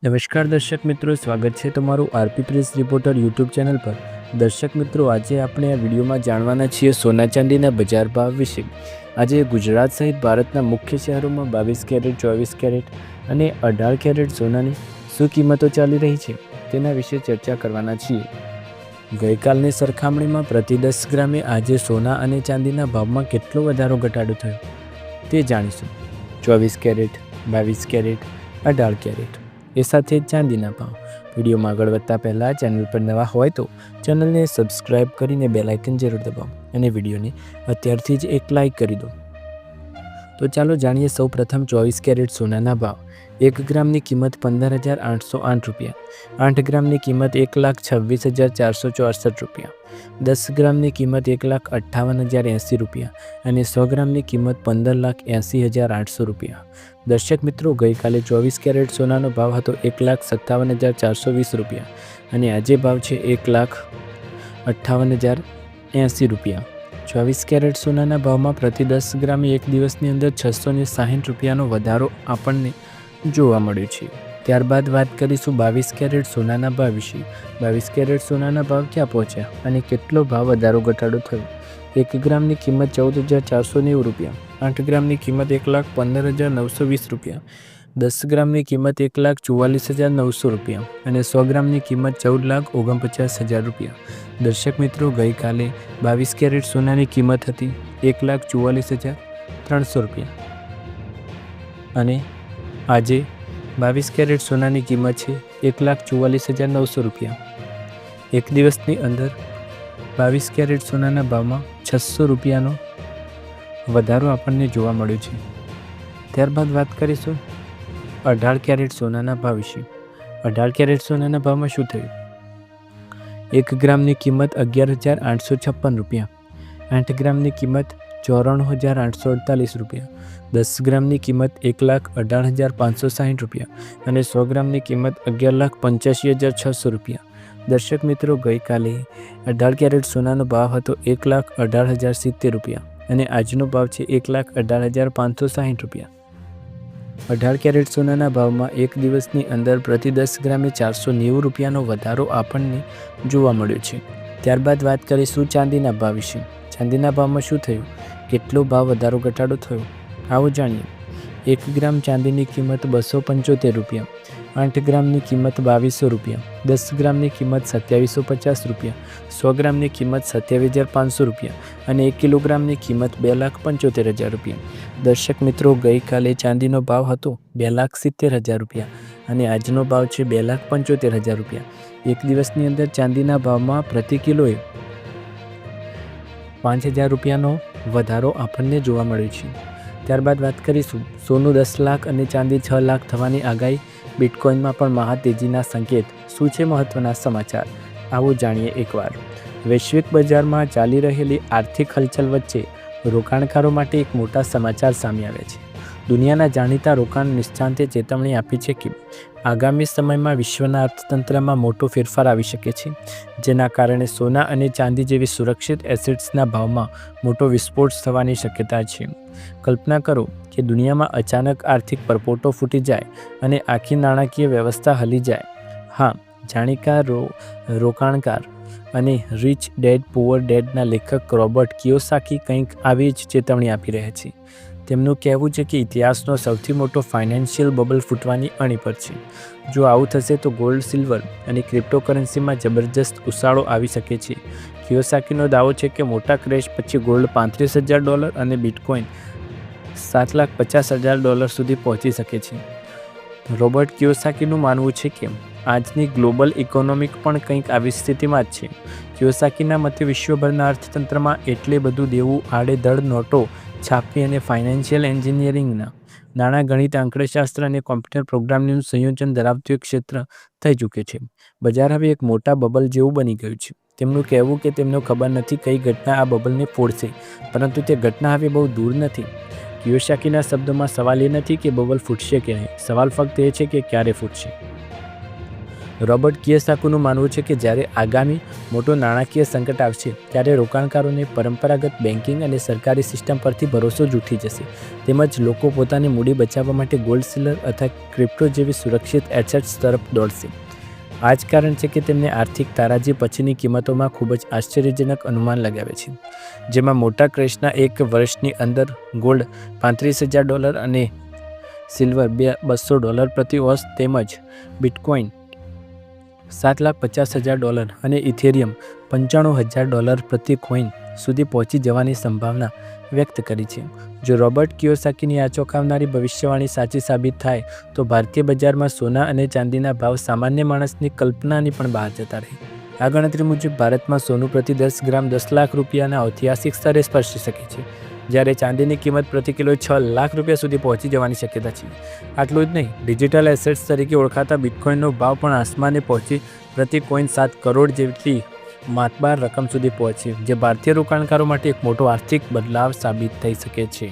નમસ્કાર દર્શક મિત્રો, સ્વાગત છે તમારું RP press reporter YouTube channel પર। દર્શક મિત્રો, આજે આપણે આ વિડીયોમાં જાણવાના છીએ સોના ચાંદીના બજાર ભાવ વિશે। આજે ગુજરાત સહિત ભારતના મુખ્ય શહેરોમાં 22 કેરેટ, 24 કેરેટ અને 18 કેરેટ સોનાની શું કિંમતો ચાલી રહી છે તેના વિશે ચર્ચા કરવાના છીએ। ગઈકાલની સરખામણીમાં પ્રતિ 10 ગ્રામે આજે સોના અને ચાંદીના ભાવમાં કેટલો વધારો ઘટાડો થયો તે જાણીશું। 24 કેરેટ, 22 કેરેટ, 18 કેરેટ એ સાથે જ ચાંદીના ભાવ। વિડીયોમાં આગળ વધતા પહેલાં ચેનલ પર નવા હોય તો ચેનલને સબસ્ક્રાઈબ કરીને બેલ આઇકન જરૂર દબાવો અને વિડીયોને અત્યારથી જ એક લાઇક કરી દો। તો ચાલો જાણીએ સૌ પ્રથમ 24 કેરેટ સોનાના ભાવ। 1 ગ્રામની કિંમત 15,808 રૂપિયા, 8 ગ્રામની કિંમત 1,26,464 રૂપિયા, 10 ગ્રામની કિંમત 1,58,080 રૂપિયા અને 100 ગ્રામની કિંમત 15,80,800 રૂપિયા। દર્શક મિત્રો, ગઈકાલે 24 કેરેટ સોનાનો ભાવ હતો 1,57,420 રૂપિયા અને આજે ભાવ છે 1,58,080 રૂપિયા। 24 કેરેટ સોનાના ભાવમાં પ્રતિ 10 ગ્રામે એક દિવસની અંદર 660 રૂપિયાનો વધારો આપણને જોવા મળ્યો છે। ત્યારબાદ વાત કરીશું 22 કેરેટ સોનાના ભાવ વિશે। 22 કેરેટ સોનાના ભાવ ક્યાં પહોંચ્યા અને કેટલો ભાવ વધારો ઘટાડો થયો? 1 ગ્રામની કિંમત 14,490 રૂપિયા, 8 ગ્રામની કિંમત 1,15,920 રૂપિયા, 10 ગ્રામની કિંમત 1,44,900 રૂપિયા અને 100 ગ્રામની કિંમત 14,49,000 રૂપિયા। દર્શક મિત્રો, ગઈકાલે 22 કેરેટ સોનાની કિંમત હતી 1,44,300 રૂપિયા અને આજે 22 કેરેટ સોનાની કિંમત છે 1,44,900 રૂપિયા। એક દિવસની અંદર 22 કેરેટ સોનાના ભાવમાં 600 રૂપિયાનો વધારો આપણને જોવા મળ્યો છે। ત્યારબાદ વાત કરીશું 18 કેરેટ સોનાના ભાવ વિશે। 18 કેરેટ સોનાના ભાવમાં શું થયું? 1 ગ્રામની કિંમત 11,856 રૂપિયા, 8 ગ્રામની કિંમત 94,848 રૂપિયા, 10 ગ્રામની કિંમત 1,18,560 રૂપિયા અને 100 ગ્રામની કિંમત 11,85,600 રૂપિયા। દર્શક મિત્રો, ગઈકાલે 18 કેરેટ સોનાનો ભાવ હતો 1,18,070 રૂપિયા અને આજનો ભાવ છે 1,18,560 રૂપિયા। 18 કેરેટ સોનાના ભાવમાં એક દિવસની અંદર પ્રતિ 10 ગ્રામે 490 રૂપિયાનો વધારો આપણને જોવા મળ્યો છે। ત્યારબાદ વાત કરીશું ચાંદીના ભાવ વિશે। ચાંદીના ભાવમાં શું થયું? કેટલો ભાવ વધારો ઘટાડો થયો? આવો જાણીએ। 1 ગ્રામ ચાંદીની કિંમત 275 રૂપિયા, 8 ગ્રામની કિંમત 2,200 રૂપિયા, 10 ગ્રામની કિંમત 2,750 રૂપિયા, 100 ગ્રામની કિંમત 27,500 રૂપિયા અને 1 કિલોગ્રામની કિંમત 2,75,000 રૂપિયા। દર્શક મિત્રો, ગઈકાલે ચાંદીનો ભાવ હતો 2,70,000 રૂપિયા અને આજનો ભાવ છે 2,75,000 રૂપિયા। એક દિવસની અંદર ચાંદીના ભાવમાં પ્રતિ કિલોએ 5,000 રૂપિયાનો વધારો આપણને જોવા મળ્યો છે। ત્યારબાદ વાત કરીશું સોનું 10 લાખ અને ચાંદી 6 લાખ થવાની આગાહી, બિટકોઇનમાં પણ મહા તેજીના સંકેત। શું છે મહત્વના સમાચાર? આવો જાણીએ એકવાર। વૈશ્વિક બજારમાં ચાલી રહેલી આર્થિક હલચલ વચ્ચે રોકાણકારો માટે એક મોટા સમાચાર સામે આવ્યા છે। દુનિયાના જાણીતા રોકાણ નિષ્ણાતે ચેતવણી આપી છે કે આગામી સમયમાં વિશ્વના અર્થતંત્રમાં મોટો ફેરફાર આવી શકે છે, જેના કારણે સોના અને ચાંદી જેવી સુરક્ષિત એસેટ્સના ભાવમાં મોટો વિસ્ફોટ થવાની શક્યતા છે। કલ્પના કરો કે દુનિયામાં અચાનક આર્થિક પરપોટો ફૂટી જાય અને આખી નાણાકીય વ્યવસ્થા હલી જાય। હા, જાણીતા રોકાણકાર અને રિચ ડેડ પુઅર ડેડના લેખક રોબર્ટ કિયોસાકી કંઈક આવી જ ચેતવણી આપી રહ્યા છે। તેમનું કહેવું છે કે ઇતિહાસનો સૌથી મોટો ફાઇનાન્શિયલ બબલ ફૂટવાની અણી પર છે। જો આવું થશે તો ગોલ્ડ, સિલ્વર અને ક્રિપ્ટોકરન્સીમાં જબરજસ્ત ઉછાળો આવી શકે છે। કિયોસાકીનો દાવો છે કે મોટા ક્રેશ પછી ગોલ્ડ $35,000 અને બિટકોઇન $7,50,000 સુધી પહોંચી શકે છે। રોબર્ટ કિયોસાકીનું માનવું છે કે આજની ગ્લોબલ ઇકોનોમી પણ કંઈક આવી સ્થિતિમાં જ છે। કિયોસાકીના મતે વિશ્વભરના અર્થતંત્રમાં એટલે બધું દેવું, આડેધડ નોટો છાપવી અને ફાઇનાન્શિયલ એન્જિનિયરિંગના નાણાં ગણિત, આંકડાશાસ્ત્ર અને કોમ્પ્યુટર પ્રોગ્રામિંગનું સંયોજન ધરાવતું એક ક્ષેત્ર થઈ ચૂક્યું છે। બજાર હવે એક મોટા બબલ જેવું બની ગયું છે। તેમનું કહેવું કે તેમને ખબર નથી કઈ ઘટના આ બબલને ફોડશે, પરંતુ તે ઘટના હવે બહુ દૂર નથી। કિયોસાકીના શબ્દોમાં સવાલ એ નથી કે બબલ ફૂટશે કે નહીં, સવાલ ફક્ત એ છે કે ક્યારે ફૂટશે। રોબર્ટ કિયોસાકીનું માનવું છે કે જ્યારે આગામી મોટો નાણાકીય સંકટ આવશે ત્યારે રોકાણકારોને પરંપરાગત બેન્કિંગ અને સરકારી સિસ્ટમ પરથી ભરોસો જ ઉઠી જશે, તેમજ લોકો પોતાની મૂડી બચાવવા માટે ગોલ્ડ, સિલ્વર અથવા ક્રિપ્ટો જેવી સુરક્ષિત એસેટ્સ તરફ દોડશે. આ જ કારણ છે કે તેમને આર્થિક તારાજી પછીની કિંમતોમાં ખૂબ જ આશ્ચર્યજનક અનુમાન લગાવે છે, જેમાં મોટા ક્રેશના એક વર્ષની અંદર ગોલ્ડ $35,000 અને સિલ્વર $200 પ્રતિ ઓન્સ તેમજ બિટકોઇન $7,50,000 અને ઇથેરિયમ $95,000 પ્રતિ કોઇન સુધી પહોંચી જવાની સંભાવના વ્યક્ત કરી છે. જો રોબર્ટ કિયોસાકીની આ ચોંકાવનારી ભવિષ્યવાણી સાચી સાબિત થાય તો ભારતીય બજારમાં સોના અને ચાંદીના ભાવ સામાન્ય માણસની કલ્પનાની પણ બહાર જતા રહે. આ ગણતરી મુજબ ભારતમાં સોનું પ્રતિ 10 ગ્રામ ₹10 લાખ રૂપિયાના ઐતિહાસિક સ્તરે સ્પર્શી શકે છે, જ્યારે ચાંદીની કિંમત પ્રતિ કિલો $6 લાખ સુધી પહોંચી જવાની શક્યતા છે. આટલું જ નહીં, ડિજિટલ એસેટ્સ તરીકે ઓળખાતા બિટકોઇનનો ભાવ પણ આસમાને પહોંચી પ્રતિ કોઇન 7 કરોડ જેટલી માતબાર રકમ સુધી પહોંચી, જે ભારતીય રોકાણકારો માટે એક મોટો આર્થિક બદલાવ સાબિત થઈ શકે છે.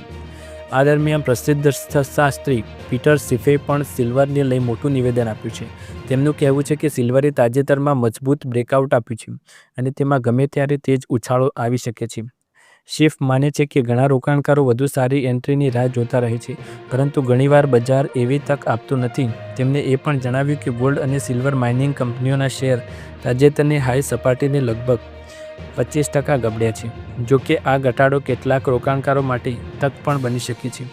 આ દરમિયાન પ્રસિદ્ધ અર્થશાસ્ત્રી પીટર સ્કિફે પણ સિલ્વરને લઈ મોટું નિવેદન આપ્યું છે. તેમનું કહેવું છે કે સિલ્વરે તાજેતરમાં મજબૂત બ્રેકઆઉટ આપ્યું છે અને તેમાં ગમે ત્યારે તેજ ઉછાળો આવી શકે છે. સ્કિફ માને છે કે ઘણા રોકાણકારો વધુ સારી એન્ટ્રીની રાહ જોતા રહે છે, પરંતુ ઘણીવાર બજાર એવી તક આપતું નથી. તેમણે એ પણ જણાવ્યું કે ગોલ્ડ અને સિલ્વર માઇનિંગ કંપનીઓના શેર તાજેતરની હાઈ સપાટીને લગભગ 25% ગબડ્યા છે. જો કે આ ઘટાડો કેટલાક રોકાણકારો માટે તક પણ બની શકે છે.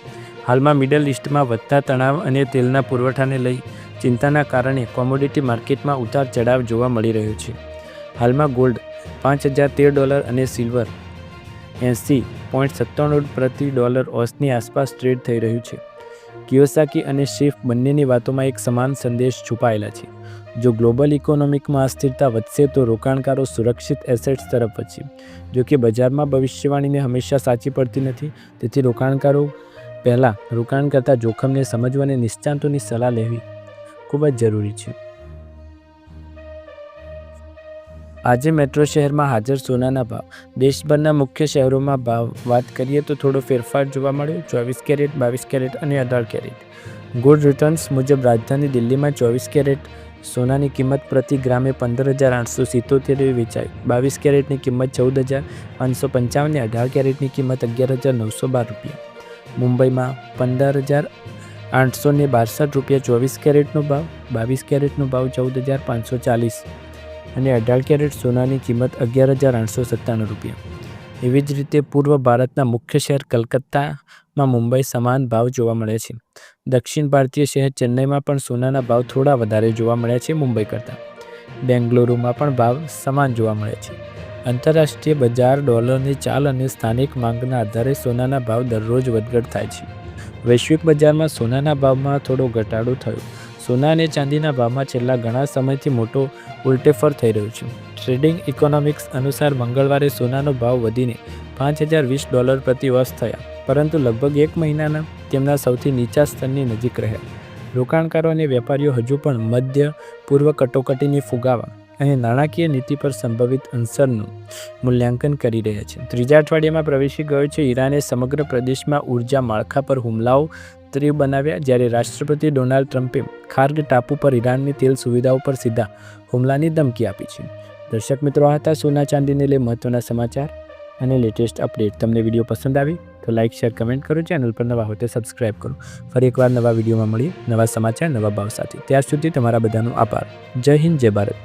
હાલમાં મિડલ ઈસ્ટમાં વધતા તણાવ અને તેલના પુરવઠાને લઈ ચિંતાના કારણે કોમોડિટી માર્કેટમાં ઉતાર ચઢાવ જોવા મળી રહ્યો છે. હાલમાં ગોલ્ડ $5,013 અને સિલ્વર $80.97 પ્રતિ ઓન્સની આસપાસ ટ્રેડ થઈ રહ્યું છે. કિયોસાકી અને સ્કિફ બંનેની વાતોમાં એક સમાન સંદેશ છુપાયેલા છે. જો ગ્લોબલ ઇકોનોમિકમાં અસ્થિરતા વધશે તો રોકાણકારો સુરક્ષિત એસેટ્સ તરફ વધશે. જો કે બજારમાં ભવિષ્યવાણીને હંમેશા સાચી પડતી નથી, તેથી રોકાણકારો પહેલાં રોકાણ કરતાં જોખમને સમજવા અને નિષ્ણાતોની સલાહ લેવી ખૂબ જ જરૂરી છે. આજે મેટ્રો શહેરમાં હાજર સોનાના ભાવ. દેશભરના મુખ્ય શહેરોમાં ભાવ વાત કરીએ તો થોડો ફેરફાર જોવા મળ્યો. 24 કેરેટ, 22 કેરેટ અને 18 કેરેટ. ગોલ્ડ રિટર્ન્સ મુજબ રાજધાની દિલ્હીમાં 24 કેરેટ સોનાની કિંમત પ્રતિ ગ્રામે 15,877 વેચાઈ. 22 કેરેટની કિંમત 14,555 અને 18 કેરેટની કિંમત 11,912 રૂપિયા. મુંબઈમાં 15,862 રૂપિયા 24 કેરેટનો ભાવ. 22 કેરેટનો ભાવ 14,540 અને 18 કેરેટ સોનાની કિંમત 11,897 રૂપિયા. એવી જ રીતે પૂર્વ ભારતના મુખ્ય શહેર કલકત્તામાં મુંબઈ સમાન ભાવ જોવા મળે છે. દક્ષિણ ભારતીય શહેર ચેન્નઈમાં પણ સોનાના ભાવ થોડા વધારે જોવા મળ્યા છે મુંબઈ કરતાં. બેંગલુરુમાં પણ ભાવ સમાન જોવા મળે છે. આંતરરાષ્ટ્રીય બજાર ડોલરની ચાલ અને સ્થાનિક માંગના આધારે સોનાના ભાવ દરરોજ વધઘટ થાય છે. વૈશ્વિક બજારમાં સોનાના ભાવમાં થોડો ઘટાડો થયો. સોના અને ચાંદીના ભાવમાં છેલ્લા ઘણા સમયથી મોટો ઉલટેફર થઈ રહ્યો છે. ટ્રેડિંગ ઇકોનોમિક્સ અનુસાર મંગળવારે સોનાનો ભાવ વધીને $5,020 પ્રતિ ઓન્સ થયા, પરંતુ લગભગ એક મહિનાના તેમના સૌથી નીચા સ્તરની નજીક રહ્યા. રોકાણકારો અને વેપારીઓ હજુ પણ મધ્ય પૂર્વ કટોકટીની ફુગાવા અને નાણાકીય નીતિ પર સંભવિત અસરનું મૂલ્યાંકન કરી રહ્યા છે. ત્રીજા અઠવાડિયામાં પ્રવેશી ગયો છે. ઈરાને સમગ્ર પ્રદેશમાં ઉર્જા માળખા પર હુમલાઓ તીવ્ર બનાવ્યા, જ્યારે રાષ્ટ્રપતિ ડોનાલ્ડ ટ્રમ્પે ખાર્ગ ટાપુ પર ઈરાનની તેલ સુવિધાઓ પર સીધા હુમલાની ધમકી આપી છે. દર્શક મિત્રો, આ હતા સોના ચાંદીને લઈ મહત્વના સમાચાર અને લેટેસ્ટ અપડેટ. તમને વિડીયો પસંદ આવી તો લાઇક, શેર, કમેન્ટ કરો. ચેનલ પર નવા હોય તો સબસ્ક્રાઇબ કરો. ફરી એકવાર નવા વિડીયોમાં મળીએ, નવા સમાચાર, નવા ભાવ સાથે. ત્યાર સુધી તમારા બધાનો આભાર. જય હિન્દ, જય ભારત.